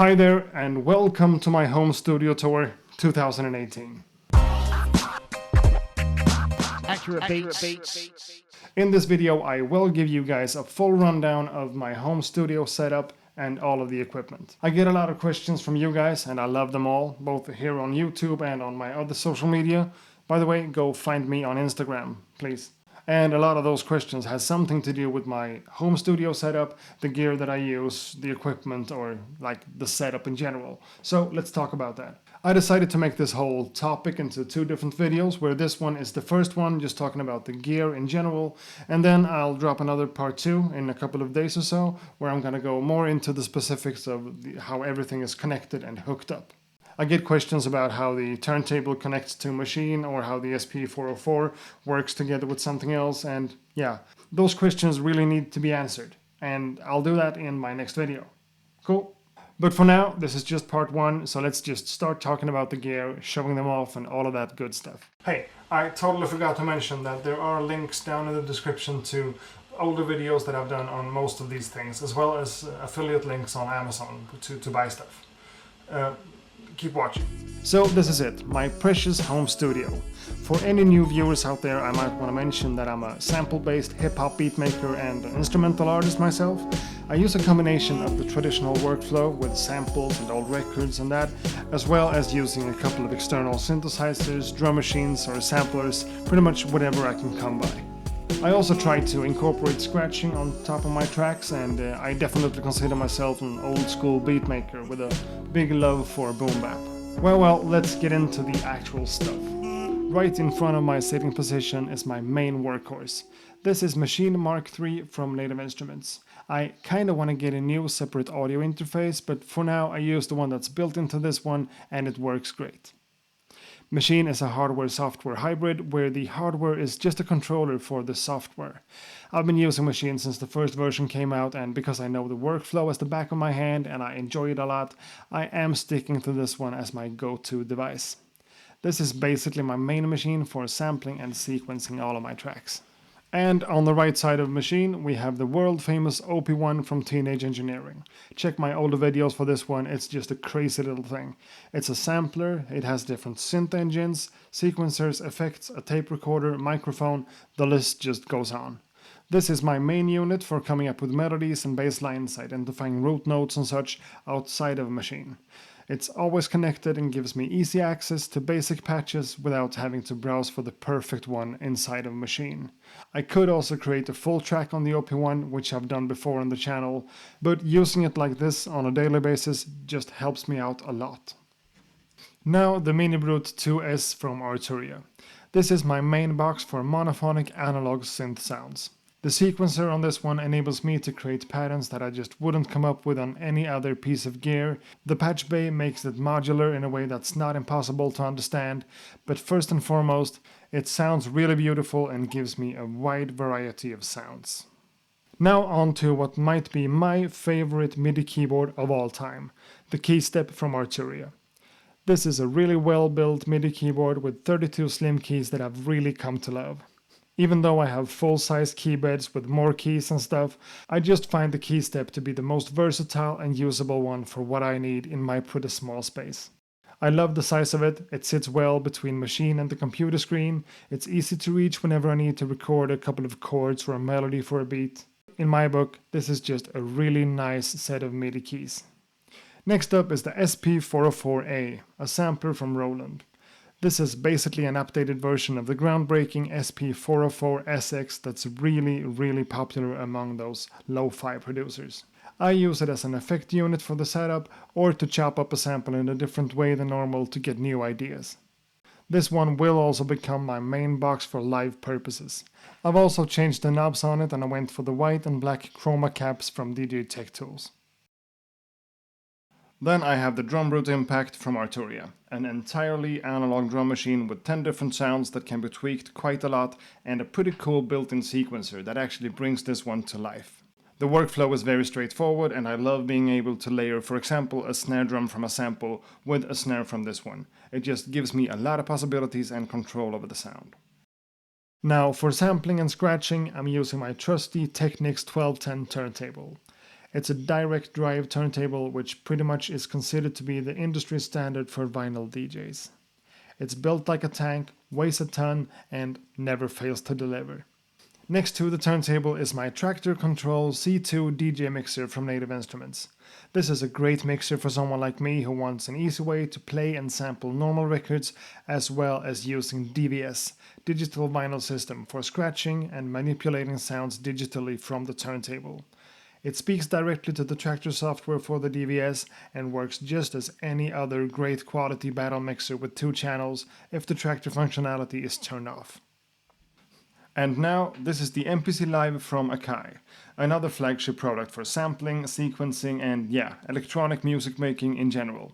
Hi there and welcome to my home studio tour 2018. Accurate beats. In this video I will give you guys a full rundown of my home studio setup and all of the equipment. I get a lot of questions from you guys and I love them all, both here on YouTube and on my other social media. By the way, go find me on Instagram, please. And a lot of those questions has something to do with my home studio setup, the gear that I use, the equipment, or like the setup in general. So let's talk about that. I decided to make this whole topic into two different videos, where this one is the first one, just talking about the gear in general, and then I'll drop another part 2 in a couple of days or so, where I'm gonna go more into the specifics of how everything is connected and hooked up. I get questions about how the turntable connects to machine or how the SP404 works together with something else, and yeah, those questions really need to be answered, and I'll do that in my next video. Cool? But for now, this is just part 1, so let's just start talking about the gear, showing them off and all of that good stuff. Hey, I totally forgot to mention that there are links down in the description to older videos that I've done on most of these things, as well as affiliate links on Amazon to buy stuff. Keep watching. So this is it, my precious home studio. For any new viewers out there, I might want to mention that I'm a sample-based hip-hop beatmaker and an instrumental artist myself. I use a combination of the traditional workflow with samples and old records and that, as well as using a couple of external synthesizers, drum machines or samplers, pretty much whatever I can come by. I also try to incorporate scratching on top of my tracks, and I definitely consider myself an old-school beatmaker with a big love for boom bap. Well, let's get into the actual stuff. Right in front of my sitting position is my main workhorse. This is Machine Mark III from Native Instruments. I kinda wanna get a new separate audio interface, but for now I use the one that's built into this one and it works great. Machine is a hardware-software hybrid, where the hardware is just a controller for the software. I've been using Machine since the first version came out, and because I know the workflow as the back of my hand and I enjoy it a lot, I am sticking to this one as my go-to device. This is basically my main machine for sampling and sequencing all of my tracks. And on the right side of Machine, we have the world-famous OP1 from Teenage Engineering. Check my older videos for this one, it's just a crazy little thing. It's a sampler, it has different synth engines, sequencers, effects, a tape recorder, microphone, the list just goes on. This is my main unit for coming up with melodies and bass lines, identifying root notes and such outside of Machine. It's always connected and gives me easy access to basic patches without having to browse for the perfect one inside of Machine. I could also create a full track on the OP1, which I've done before on the channel, but using it like this on a daily basis just helps me out a lot. Now the Minibrute 2S from Arturia. This is my main box for monophonic analog synth sounds. The sequencer on this one enables me to create patterns that I just wouldn't come up with on any other piece of gear. The patch bay makes it modular in a way that's not impossible to understand, but first and foremost, it sounds really beautiful and gives me a wide variety of sounds. Now on to what might be my favorite MIDI keyboard of all time, the KEYSTEP from Arturia. This is a really well-built MIDI keyboard with 32 slim keys that I've really come to love. Even though I have full-size keybeds with more keys and stuff, I just find the KEYSTEP to be the most versatile and usable one for what I need in my pretty small space. I love the size of it, it sits well between Machine and the computer screen, it's easy to reach whenever I need to record a couple of chords or a melody for a beat. In my book, this is just a really nice set of MIDI keys. Next up is the SP404A, a sampler from Roland. This is basically an updated version of the groundbreaking SP404SX that's really popular among those lo-fi producers. I use it as an effect unit for the setup, or to chop up a sample in a different way than normal to get new ideas. This one will also become my main box for live purposes. I've also changed the knobs on it and I went for the white and black chroma caps from DJ Tech Tools. Then I have the DRUMBRUTE Impact from Arturia, an entirely analog drum machine with 10 different sounds that can be tweaked quite a lot, and a pretty cool built-in sequencer that actually brings this one to life. The workflow is very straightforward and I love being able to layer, for example, a snare drum from a sample with a snare from this one. It just gives me a lot of possibilities and control over the sound. Now for sampling and scratching, I'm using my trusty Technics 1210 turntable. It's a direct drive turntable which pretty much is considered to be the industry standard for vinyl DJs. It's built like a tank, weighs a ton, and never fails to deliver. Next to the turntable is my TRAKTOR Control C2 DJ mixer from Native Instruments. This is a great mixer for someone like me who wants an easy way to play and sample normal records, as well as using DVS, Digital Vinyl System, for scratching and manipulating sounds digitally from the turntable. It speaks directly to the TRAKTOR software for the DVS and works just as any other great quality battle mixer with 2 channels if the TRAKTOR functionality is turned off. And now, this is the MPC Live from AKAI, another flagship product for sampling, sequencing, and electronic music making in general.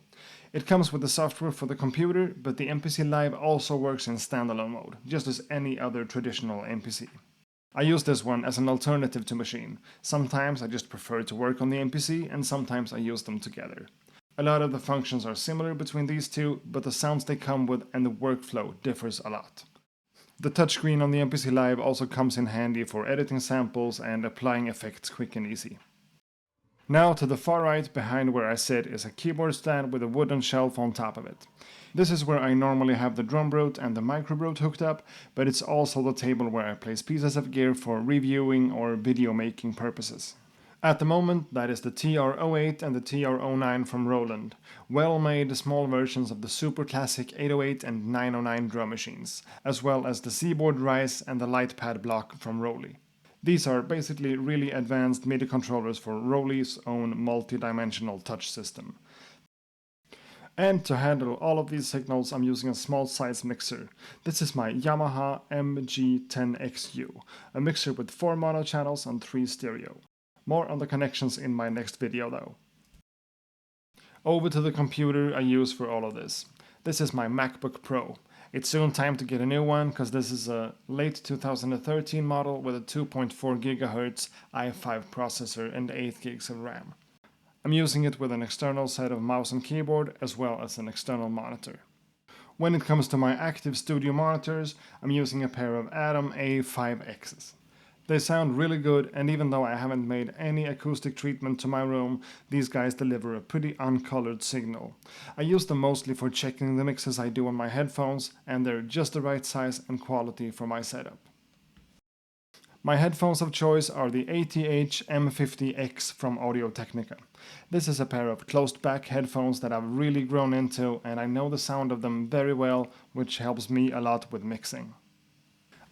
It comes with the software for the computer, but the MPC Live also works in standalone mode, just as any other traditional MPC. I use this one as an alternative to Maschine. Sometimes I just prefer to work on the MPC, and sometimes I use them together. A lot of the functions are similar between these two, but the sounds they come with and the workflow differs a lot. The touchscreen on the MPC Live also comes in handy for editing samples and applying effects quick and easy. Now to the far right behind where I sit is a keyboard stand with a wooden shelf on top of it. This is where I normally have the DRUMBRUTE and the MICROBRUTE hooked up, but it's also the table where I place pieces of gear for reviewing or video making purposes. At the moment, that is the TR-08 and the TR-09 from Roland, well-made small versions of the super classic 808 and 909 drum machines, as well as the SEABOARD Rise and the LIGHTPAD block from ROLI. These are basically really advanced MIDI controllers for ROLI's own multi-dimensional touch system. And to handle all of these signals, I'm using a small size mixer. This is my Yamaha MG10XU, a mixer with 4 mono channels and 3 stereo. More on the connections in my next video though. Over to the computer I use for all of this. This is my MacBook Pro. It's soon time to get a new one, because this is a late 2013 model with a 2.4 GHz i5 processor and 8 gigs of RAM. I'm using it with an external set of mouse and keyboard, as well as an external monitor. When it comes to my active studio monitors, I'm using a pair of Atom A5Xs. They sound really good, and even though I haven't made any acoustic treatment to my room, these guys deliver a pretty uncolored signal. I use them mostly for checking the mixes I do on my headphones, and they're just the right size and quality for my setup. My headphones of choice are the ATH M50X from Audio-Technica. This is a pair of closed-back headphones that I've really grown into, and I know the sound of them very well, which helps me a lot with mixing.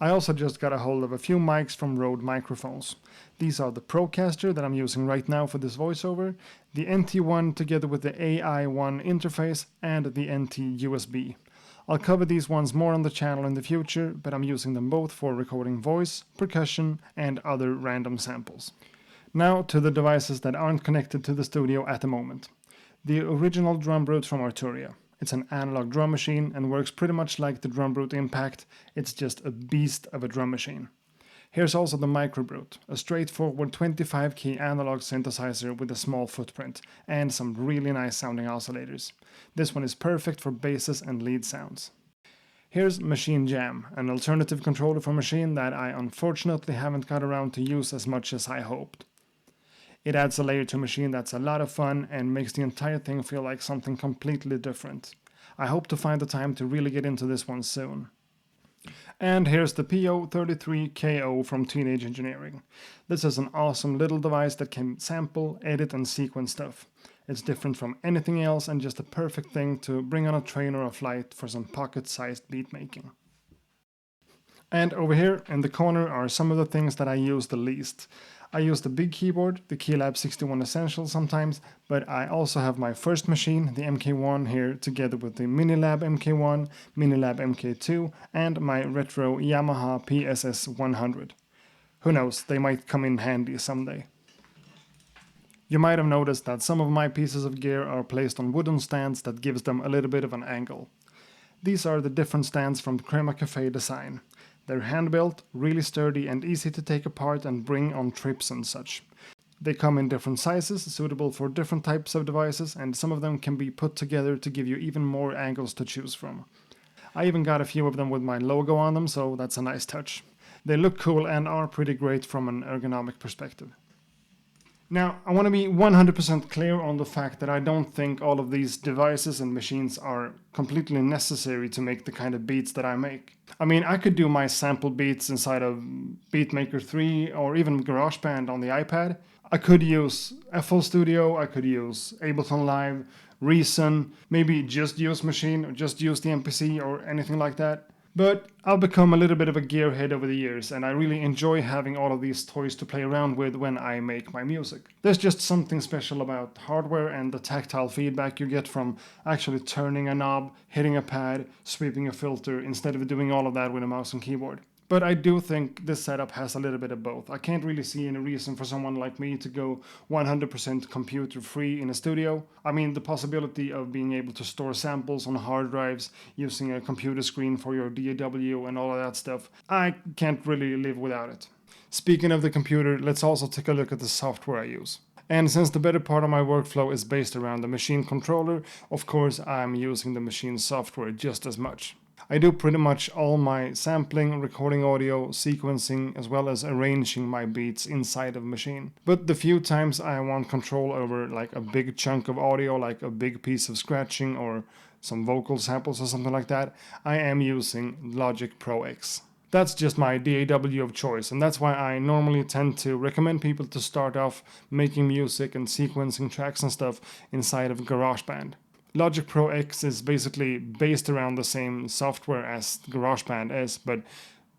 I also just got a hold of a few mics from Rode microphones. These are the Procaster that I'm using right now for this voiceover, the NT1 together with the AI1 interface, and the NT USB. I'll cover these ones more on the channel in the future, but I'm using them both for recording voice, percussion, and other random samples. Now to the devices that aren't connected to the studio at the moment. The original DRUMBRUTE from Arturia. It's an analog drum machine and works pretty much like the DRUMBRUTE Impact. It's just a beast of a drum machine. Here's also the MICROBRUTE, a straightforward 25 key analog synthesizer with a small footprint and some really nice sounding oscillators. This one is perfect for basses and lead sounds. Here's Machine Jam, an alternative controller for Machine that I unfortunately haven't got around to use as much as I hoped. It adds a layer to Machine that's a lot of fun and makes the entire thing feel like something completely different. I hope to find the time to really get into this one soon. And here's the PO33KO from Teenage Engineering. This is an awesome little device that can sample, edit, and sequence stuff. It's different from anything else and just a perfect thing to bring on a train or a flight for some pocket-sized beat making. And over here in the corner are some of the things that I use the least. I use the big keyboard, the KEYLAB 61 Essential sometimes, but I also have my first machine, the MK1 here, together with the Minilab MK1, Minilab MK2, and my retro Yamaha PSS 100. Who knows, they might come in handy someday. You might have noticed that some of my pieces of gear are placed on wooden stands that gives them a little bit of an angle. These are the different stands from CREMACAFFÈ design. They're hand-built, really sturdy and easy to take apart and bring on trips and such. They come in different sizes, suitable for different types of devices, and some of them can be put together to give you even more angles to choose from. I even got a few of them with my logo on them, so that's a nice touch. They look cool and are pretty great from an ergonomic perspective. Now, I want to be 100% clear on the fact that I don't think all of these devices and machines are completely necessary to make the kind of beats that I make. I mean, I could do my sample beats inside of Beatmaker 3 or even GarageBand on the iPad. I could use FL Studio, I could use Ableton Live, Reason, maybe just use Machine or just use the MPC or anything like that. But I've become a little bit of a gearhead over the years, and I really enjoy having all of these toys to play around with when I make my music. There's just something special about hardware and the tactile feedback you get from actually turning a knob, hitting a pad, sweeping a filter, instead of doing all of that with a mouse and keyboard. But I do think this setup has a little bit of both. I can't really see any reason for someone like me to go 100% computer free in a studio. I mean, the possibility of being able to store samples on hard drives using a computer screen for your DAW and all of that stuff, I can't really live without it. Speaking of the computer, let's also take a look at the software I use. And since the better part of my workflow is based around the machine controller, of course I'm using the machine software just as much. I do pretty much all my sampling, recording audio, sequencing, as well as arranging my beats inside of Machine. But the few times I want control over like a big chunk of audio, like a big piece of scratching or some vocal samples or something like that, I am using Logic Pro X. That's just my DAW of choice, and that's why I normally tend to recommend people to start off making music and sequencing tracks and stuff inside of GarageBand. Logic Pro X is basically based around the same software as GarageBand is, but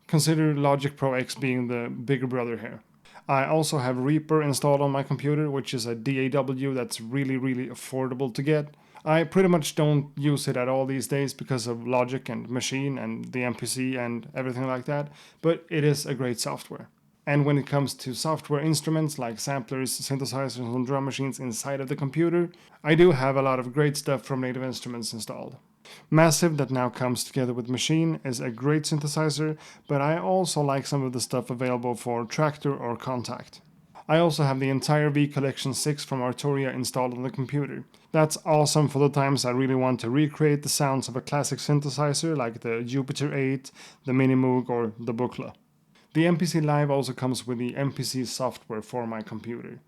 consider Logic Pro X being the bigger brother here. I also have Reaper installed on my computer, which is a DAW that's really affordable to get. I pretty much don't use it at all these days because of Logic and Machine and the MPC and everything like that, but it is a great software. And when it comes to software instruments like samplers, synthesizers, and drum machines inside of the computer, I do have a lot of great stuff from Native Instruments installed. Massive, that now comes together with Machine, is a great synthesizer, but I also like some of the stuff available for Traktor or Kontakt. I also have the entire V Collection 6 from Arturia installed on the computer. That's awesome for the times I really want to recreate the sounds of a classic synthesizer like the Jupiter 8, the Minimoog, or the Buchla. The MPC Live also comes with the MPC software for my computer.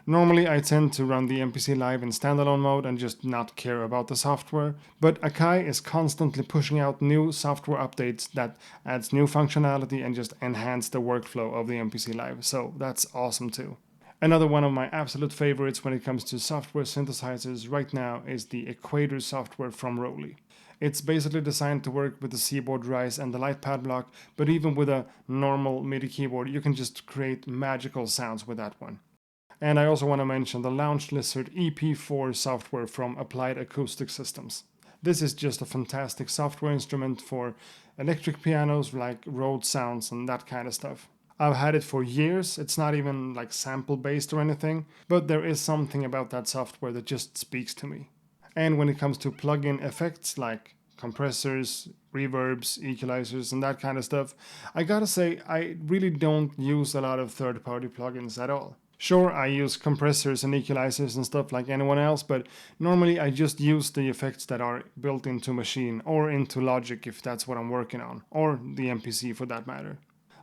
Normally I tend to run the MPC Live in standalone mode and just not care about the software, but AKAI is constantly pushing out new software updates that adds new functionality and just enhance the workflow of the MPC Live, so that's awesome too. Another one of my absolute favorites when it comes to software synthesizers right now is the Equator software from ROLI. It's basically designed to work with the SEABOARD Rise and the LIGHTPAD block, but even with a normal MIDI keyboard, you can just create magical sounds with that one. And I also want to mention the Launch Lizard EP4 software from Applied Acoustic Systems. This is just a fantastic software instrument for electric pianos like Rode sounds and that kind of stuff. I've had it for years, it's not even like sample based or anything, but there is something about that software that just speaks to me. And when it comes to plug-in effects like compressors, reverbs, equalizers, and that kind of stuff, I gotta say I really don't use a lot of third-party plugins at all. Sure, I use compressors and equalizers and stuff like anyone else, but normally I just use the effects that are built into Machine or into Logic if that's what I'm working on, or the MPC for that matter.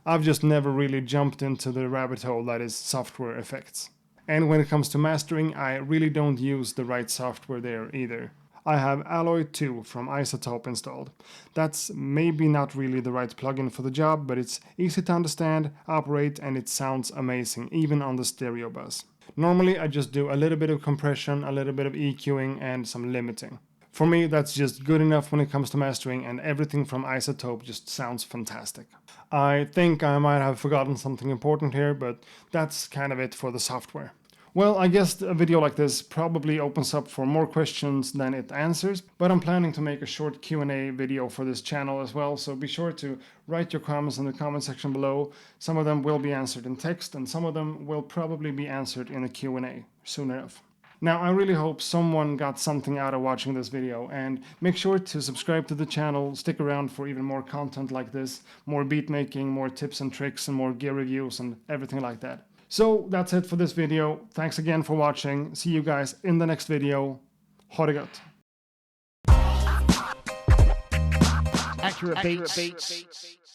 I've just never really jumped into the rabbit hole that is software effects. And when it comes to mastering, I really don't use the right software there either. I have Alloy 2 from iZotope installed. That's maybe not really the right plugin for the job, but it's easy to understand, operate, and it sounds amazing, even on the stereo bus. Normally I just do a little bit of compression, a little bit of EQing, and some limiting. For me, that's just good enough when it comes to mastering, and everything from iZotope just sounds fantastic. I think I might have forgotten something important here, but that's kind of it for the software. Well, I guess a video like this probably opens up for more questions than it answers, but I'm planning to make a short Q&A video for this channel as well, so be sure to write your comments in the comment section below. Some of them will be answered in text, and some of them will probably be answered in a Q&A soon enough. Now, I really hope someone got something out of watching this video, and make sure to subscribe to the channel, stick around for even more content like this, more beat making, more tips and tricks, and more gear reviews and everything like that. So that's it for this video. Thanks again for watching. See you guys in the next video. Ha det gött. Accurate beats.